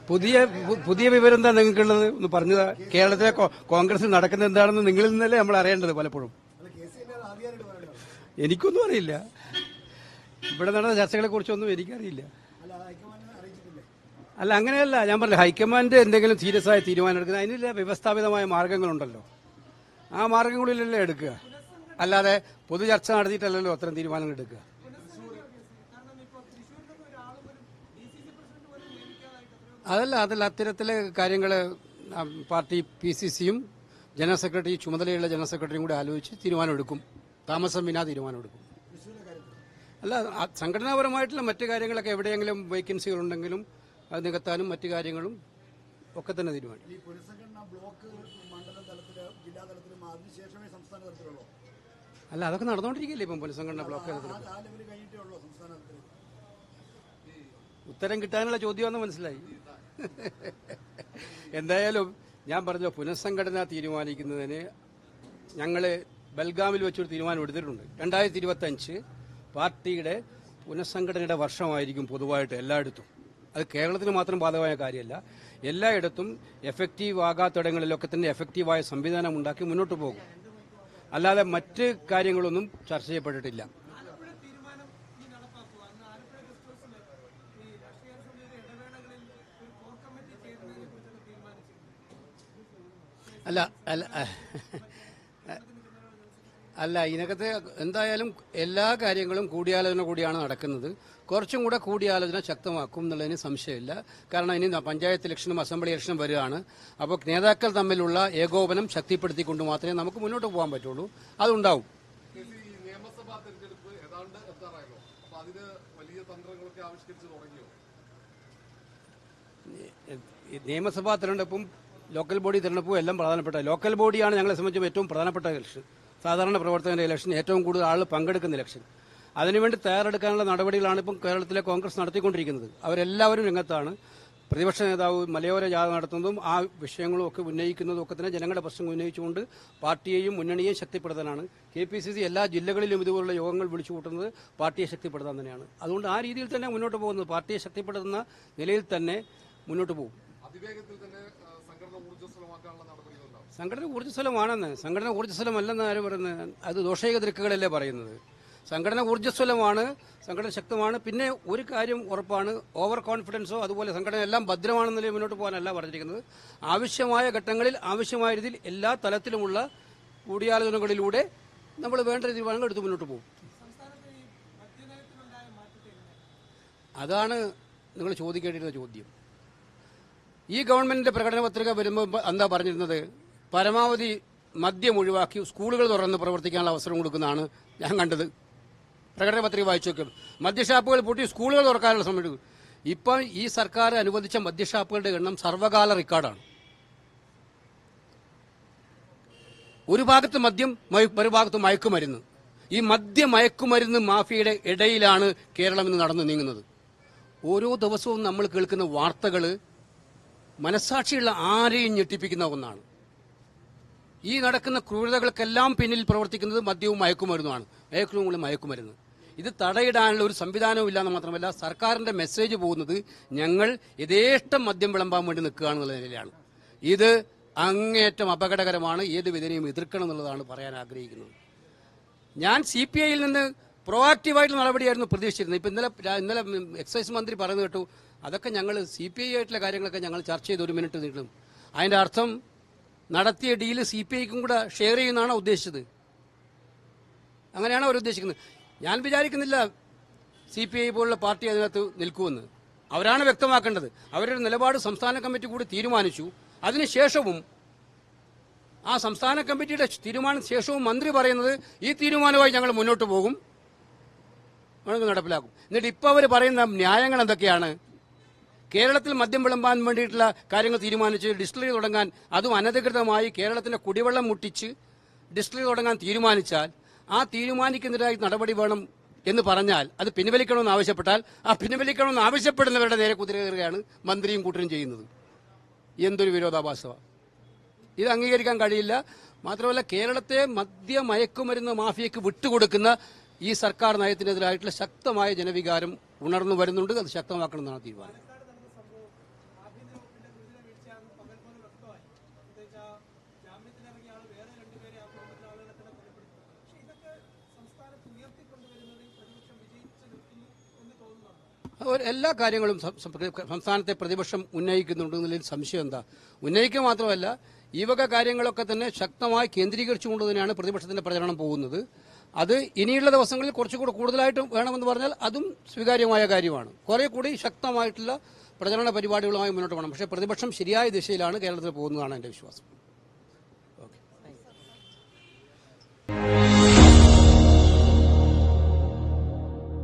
പുതിയ വിവരം എന്താ നിങ്ങൾക്കുള്ളത് ഒന്ന് പറഞ്ഞതാ. കേരളത്തിലെ കോൺഗ്രസ് നടക്കുന്നത് എന്താണെന്ന് നിങ്ങളിൽ നിന്നല്ലേ നമ്മൾ അറിയേണ്ടത് പലപ്പോഴും. എനിക്കൊന്നും അറിയില്ല. ഇവിടെ നടന്ന ചർച്ചകളെ കുറിച്ചൊന്നും എനിക്കറിയില്ല. അല്ല, അങ്ങനെയല്ല ഞാൻ പറഞ്ഞത്. ഹൈക്കമാൻഡ് എന്തെങ്കിലും സീരിയസ് ആയ തീരുമാനം എടുക്കുന്നത് അതിനുള്ള വ്യവസ്ഥാപിതമായ മാർഗങ്ങളുണ്ടല്ലോ. ആ മാർഗങ്ങളിലല്ലേ എടുക്കുക, അല്ലാതെ പൊതു ചർച്ച നടത്തിയിട്ടല്ലല്ലോ അത്തരം തീരുമാനങ്ങൾ എടുക്കുക. അതല്ല അത്തരത്തിലെ കാര്യങ്ങൾ പാർട്ടി PCCയും ജനറൽ സെക്രട്ടറി, ചുമതലയുള്ള ജനറൽ സെക്രട്ടറിയും കൂടി ആലോചിച്ച് തീരുമാനമെടുക്കും. താമസം വിനാ തീരുമാനമെടുക്കും. അല്ല, സംഘടനാപരമായിട്ടുള്ള മറ്റു കാര്യങ്ങളൊക്കെ എവിടെയെങ്കിലും വേക്കൻസികൾ ഉണ്ടെങ്കിലും അത് നികത്താനും മറ്റു കാര്യങ്ങളും ഒക്കെ തന്നെ തീരുമാനിക്കും. അല്ല, അതൊക്കെ നടന്നുകൊണ്ടിരിക്കില്ലേ ഇപ്പം പുനഃസംഘടന ബ്ലോക്ക് തലത്തിൽ? ഉത്തരം കിട്ടാനുള്ള ചോദ്യമാണെന്ന് മനസ്സിലായി. എന്തായാലും ഞാൻ പറഞ്ഞ പുനഃസംഘടന തീരുമാനിക്കുന്നതിന് ഞങ്ങൾ ബൽഗാമിൽ വെച്ചൊരു തീരുമാനം എടുത്തിട്ടുണ്ട്. 2025 പാർട്ടിയുടെ പുനഃസംഘടനയുടെ വർഷമായിരിക്കും പൊതുവായിട്ട് എല്ലായിടത്തും. അത് കേരളത്തിന് മാത്രം ബാധകമായ കാര്യമല്ല. എല്ലായിടത്തും എഫക്റ്റീവ് ആകാത്തിടങ്ങളിലൊക്കെ തന്നെ എഫക്റ്റീവായ സംവിധാനം ഉണ്ടാക്കി മുന്നോട്ട് പോകും. അല്ലാതെ മറ്റ് കാര്യങ്ങളൊന്നും ചർച്ച ചെയ്യപ്പെട്ടിട്ടില്ല. അല്ല ഇതിനകത്ത് എന്തായാലും എല്ലാ കാര്യങ്ങളും കൂടിയാലോചന കൂടിയാണ് നടക്കുന്നത്. കുറച്ചും കൂടെ കൂടിയാലോചന ശക്തമാക്കും എന്നുള്ളതിന് സംശയമില്ല. കാരണം ഇനി പഞ്ചായത്ത് ഇലക്ഷനും അസംബ്ലി ഇലക്ഷനും വരികയാണ്. അപ്പോൾ നേതാക്കൾ തമ്മിലുള്ള ഏകോപനം ശക്തിപ്പെടുത്തിക്കൊണ്ട് മാത്രമേ നമുക്ക് മുന്നോട്ട് പോകാൻ പറ്റുള്ളൂ. അതുണ്ടാവും. നിയമസഭാ തെരഞ്ഞെടുപ്പും ലോക്കൽ ബോഡി തെരഞ്ഞെടുപ്പും എല്ലാം പ്രധാനപ്പെട്ട. ലോക്കൽ ബോഡിയാണ് ഞങ്ങളെ സംബന്ധിച്ച് ഏറ്റവും പ്രധാനപ്പെട്ട ഇലക്ഷൻ. സാധാരണ പ്രവർത്തകന്റെ ഇലക്ഷൻ, ഏറ്റവും കൂടുതൽ ആൾ പങ്കെടുക്കുന്ന ഇലക്ഷൻ. അതിനുവേണ്ടി തയ്യാറെടുക്കാനുള്ള നടപടികളാണ് ഇപ്പം കേരളത്തിലെ കോൺഗ്രസ് നടത്തിക്കൊണ്ടിരിക്കുന്നത്. അവരെല്ലാവരും രംഗത്താണ്. പ്രതിപക്ഷ നേതാവ് മലയോര ജാഥ നടത്തുന്നതും ആ വിഷയങ്ങളും ഒക്കെ ഉന്നയിക്കുന്നതും ഒക്കെ തന്നെ ജനങ്ങളുടെ പ്രശ്നങ്ങൾ ഉന്നയിച്ചുകൊണ്ട് പാർട്ടിയെയും മുന്നണിയെയും ശക്തിപ്പെടുത്താനാണ്. KPCC എല്ലാ ജില്ലകളിലും ഇതുപോലുള്ള യോഗങ്ങൾ വിളിച്ചു കൂട്ടുന്നത് പാർട്ടിയെ ശക്തിപ്പെടുത്താൻ തന്നെയാണ്. അതുകൊണ്ട് ആ രീതിയിൽ തന്നെ മുന്നോട്ട് പോകുന്നത്. പാർട്ടിയെ ശക്തിപ്പെടുത്തുന്ന നിലയിൽ തന്നെ മുന്നോട്ട് പോകും. സംഘടന ഊർജ്ജസ്വലമാണെന്ന്. സംഘടന ഊർജ്ജസ്വലമല്ലെന്ന് ആര് പറയുന്നത്? അത് ദോഷൈക ദൃക്കുകളല്ലേ പറയുന്നത്. സംഘടന ഊർജ്ജസ്വലമാണ്, സംഘടന ശക്തമാണ്. പിന്നെ ഒരു കാര്യം ഉറപ്പാണ്, ഓവർ കോൺഫിഡൻസോ അതുപോലെ സംഘടന എല്ലാം ഭദ്രമാണെന്നല്ലേ മുന്നോട്ട് പോകാനല്ല പറഞ്ഞിരിക്കുന്നത്. ആവശ്യമായ ഘട്ടങ്ങളിൽ ആവശ്യമായ രീതിയിൽ എല്ലാ തലത്തിലുമുള്ള കൂടിയാലോചനകളിലൂടെ നമ്മൾ വേണ്ട തീരുമാനങ്ങൾ എടുത്ത് മുന്നോട്ട് പോകും. അതാണ് നിങ്ങൾ ചോദിക്കേണ്ടിയിരുന്ന ചോദ്യം. ഈ ഗവൺമെന്റിന്റെ പ്രകടന പത്രിക വരുമ്പോൾ എന്താ പറഞ്ഞിരുന്നത്? പരമാവധി മദ്യം ഒഴിവാക്കി സ്കൂളുകൾ തുറന്ന് പ്രവർത്തിക്കാനുള്ള അവസരം കൊടുക്കുന്നതാണ് ഞാൻ കണ്ടത്. പ്രകടന പത്രിക വായിച്ചു നോക്കും. മദ്യഷാപ്പുകൾ പൂട്ടി സ്കൂളുകൾ തുറക്കാനുള്ള സമയം എടുക്കും. ഇപ്പം ഈ സർക്കാർ അനുവദിച്ച മദ്യഷാപ്പുകളുടെ എണ്ണം സർവ്വകാല റെക്കോർഡാണ്. ഒരു ഭാഗത്ത് മദ്യം, മറുഭാഗത്ത് മയക്കുമരുന്ന്. ഈ മയക്കുമരുന്ന് മാഫിയയുടെ ഇടയിലാണ് കേരളം ഇന്ന് നടന്നു നീങ്ങുന്നത്. ഓരോ ദിവസവും നമ്മൾ കേൾക്കുന്ന വാർത്തകൾ മനസ്സാക്ഷിയുള്ള ആരെയും ഞെട്ടിപ്പിക്കുന്ന ഒന്നാണ്. ഈ നടക്കുന്ന ക്രൂരതകൾക്കെല്ലാം പിന്നിൽ പ്രവർത്തിക്കുന്നത് മദ്യവും മയക്കുമരുന്നുമാണ്. മയക്കുമരുന്ന് ഇത് തടയിടാനുള്ള ഒരു സംവിധാനവും ഇല്ലാന്ന് മാത്രമല്ല, സർക്കാരിന്റെ മെസ്സേജ് പോകുന്നത് ഞങ്ങൾ യഥേഷ്ടം മദ്യം വിളമ്പാൻ വേണ്ടി നിൽക്കുകയാണെന്നുള്ള നിലയിലാണ്. ഇത് അങ്ങേയറ്റം അപകടകരമാണ്. ഏത് വിധേനയും എതിർക്കണം എന്നുള്ളതാണ് പറയാൻ ആഗ്രഹിക്കുന്നത്. ഞാൻ CPIയിൽ നിന്ന് പ്രൊആക്റ്റീവായിട്ടുള്ള നടപടിയായിരുന്നു പ്രതീക്ഷിച്ചിരുന്നത്. ഇപ്പം ഇന്നലെ എക്സൈസ് മന്ത്രി പറഞ്ഞു കേട്ടു, അതൊക്കെ ഞങ്ങൾ CPI ആയിട്ടുള്ള കാര്യങ്ങളൊക്കെ ഞങ്ങൾ ചർച്ച ചെയ്ത് 1 മിനിറ്റ് നീട്ടും. അതിന്റെ അർത്ഥം നടത്തിയ ഡീല് CPIക്കും കൂടെ ഷെയർ ചെയ്യുന്നതാണോ ഉദ്ദേശിച്ചത്? അങ്ങനെയാണോ അവർ ഉദ്ദേശിക്കുന്നത്? ഞാൻ വിചാരിക്കുന്നില്ല CPI പോലുള്ള പാർട്ടി അതിനകത്ത് നിൽക്കുമെന്ന്. അവരാണ് വ്യക്തമാക്കേണ്ടത്. അവരുടെ നിലപാട് സംസ്ഥാന കമ്മിറ്റി കൂടി തീരുമാനിച്ചു. അതിനുശേഷവും ആ സംസ്ഥാന കമ്മിറ്റിയുടെ തീരുമാനത്തിന് ശേഷവും മന്ത്രി പറയുന്നത് ഈ തീരുമാനവുമായി ഞങ്ങൾ മുന്നോട്ട് പോകും, നടപ്പിലാക്കും. എന്നിട്ട് ഇപ്പോൾ അവർ പറയുന്ന ന്യായങ്ങൾ എന്തൊക്കെയാണ്? കേരളത്തിൽ മദ്യം വിളമ്പാൻ വേണ്ടിയിട്ടുള്ള കാര്യങ്ങൾ തീരുമാനിച്ച് ഡിസ്റ്റിലറി തുടങ്ങാൻ, അതും അനധികൃതമായി കേരളത്തിന്റെ കുടിവെള്ളം മുട്ടിച്ച് ഡിസ്റ്റിലറി തുടങ്ങാൻ തീരുമാനിച്ചാൽ ആ തീരുമാനിക്കുന്നതിനായി നടപടി വേണം എന്ന് പറഞ്ഞാൽ അത് പിൻവലിക്കണമെന്ന് ആവശ്യപ്പെട്ടാൽ ആ പിൻവലിക്കണമെന്ന് ആവശ്യപ്പെടുന്നവരുടെ നേരെ കുതിര കയറുകയാണ് മന്ത്രിയും കൂട്ടരും ചെയ്യുന്നത്. എന്തൊരു വിരോധാഭാസമാണ്! ഇത് അംഗീകരിക്കാൻ കഴിയില്ല. മാത്രമല്ല, കേരളത്തെ മയക്കുമരുന്ന് മാഫിയയ്ക്ക് വിട്ടുകൊടുക്കുന്ന ഈ സർക്കാർ നയത്തിനെതിരായിട്ടുള്ള ശക്തമായ ജനവികാരം ഉണർന്നു വരുന്നുണ്ട്. അത് ശക്തമാക്കണമെന്നാണ് തീരുമാനം. എല്ലാ കാര്യങ്ങളും സംസ്ഥാനത്തെ പ്രതിപക്ഷം ഉന്നയിക്കുന്നുണ്ടെന്നതിൽ സംശയം എന്താ? ഉന്നയിക്കുക മാത്രമല്ല, ഈ വക കാര്യങ്ങളൊക്കെ തന്നെ ശക്തമായി കേന്ദ്രീകരിച്ചുകൊണ്ട് തന്നെയാണ് പ്രതിപക്ഷത്തിന്റെ പ്രചരണം പോകുന്നത്. അത് ഇനിയുള്ള ദിവസങ്ങളിൽ കുറച്ചുകൂടി കൂടുതലായിട്ട് വേണമെന്ന് പറഞ്ഞാൽ അതും സ്വീകാര്യമായ കാര്യമാണ്. കുറെ കൂടി ശക്തമായിട്ടുള്ള പ്രചരണ പരിപാടികളുമായി മുന്നോട്ട് പോകണം. പക്ഷേ പ്രതിപക്ഷം ശരിയായ ദിശയിലാണ് കേരളത്തിൽ പോകുന്നതാണ് എൻ്റെ വിശ്വാസം. ഓക്കെ.